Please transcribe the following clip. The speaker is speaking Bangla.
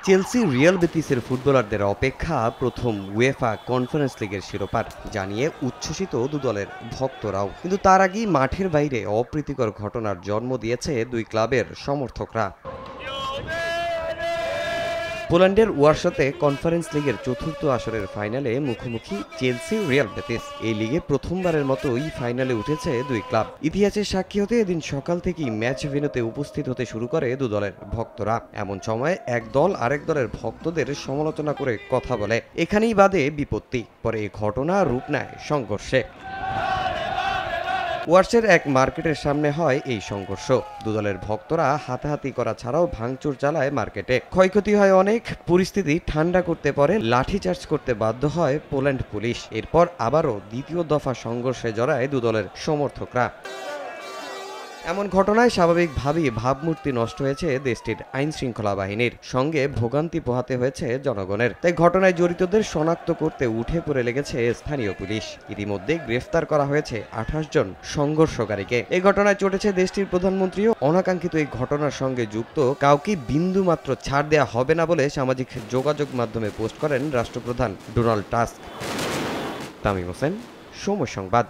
চেলসি রিয়াল বেতিসের ফুটবলারদের অপেক্ষা প্রথম উয়েফা কনফারেন্স লিগের শিরোপার জানিয়ে উচ্ছ্বসিত দু দলের ভক্তরাও। কিন্তু তার আগেই মাঠের বাইরে অপ্রীতিকর ঘটনার জন্ম দিয়েছে দুই ক্লাবের সমর্থকরা। পোল্যান্ডের ওয়ারশতে কনফারেন্স লিগের চতুর্থ আসরের ফাইনালে মুখোমুখি চেলসি রিয়াল বেতিস। এই লিগে প্রথমবারের মতোই ফাইনালে উঠেছে দুই ক্লাব। ইতিহাসের সাক্ষী হতে এদিন সকাল থেকেই ম্যাচ ভেন্যুতে উপস্থিত হতে শুরু করে দু দলের ভক্তরা। এমন সময় এক দল আরেক দলের ভক্তদের সমালোচনা করে কথা বলে। এখানেই বাধে বিপত্তি। পরে এই ঘটনা রূপ নেয় সংঘর্ষে। ওয়ার্সের এক মার্কেটের সামনে হয় এই সংঘর্ষ। দুদলের ভক্তরা হাতাহাতি করা ছাড়াও ভাঙচুর চালায় মার্কেটে। ক্ষয়ক্ষতি হয় অনেক। পরিস্থিতি ঠান্ডা করতে পারে লাঠিচার্জ করতে বাধ্য হয় পোল্যান্ড পুলিশ। এরপর আবারও দ্বিতীয় দফা সংঘর্ষে জড়ায় দুদলের সমর্থকরা। এমন ঘটনায় স্বাভাবিকভাবেই ভাবমূর্তি নষ্ট হয়েছে দেশটির আইন শৃঙ্খলা বাহিনীর, সঙ্গে ভোগান্তি পোহাতে হয়েছে জনগণের। তাই ঘটনায় জড়িতদের শনাক্ত করতে উঠে পড়ে লেগেছে স্থানীয় পুলিশ। ইতিমধ্যে গ্রেফতার করা হয়েছে 28 জন সংঘর্ষকারীকে। এই ঘটনায় চটেছে দেশটির প্রধানমন্ত্রীও। অনাকাঙ্ক্ষিত এই ঘটনার সঙ্গে যুক্ত কাউকে বিন্দুমাত্র ছাড় দেওয়া হবে না বলে সামাজিক যোগাযোগ মাধ্যমে পোস্ট করেন রাষ্ট্রপ্রধান ডোনাল্ড টাস্ক। তামিম হোসেন, সময় সংবাদ।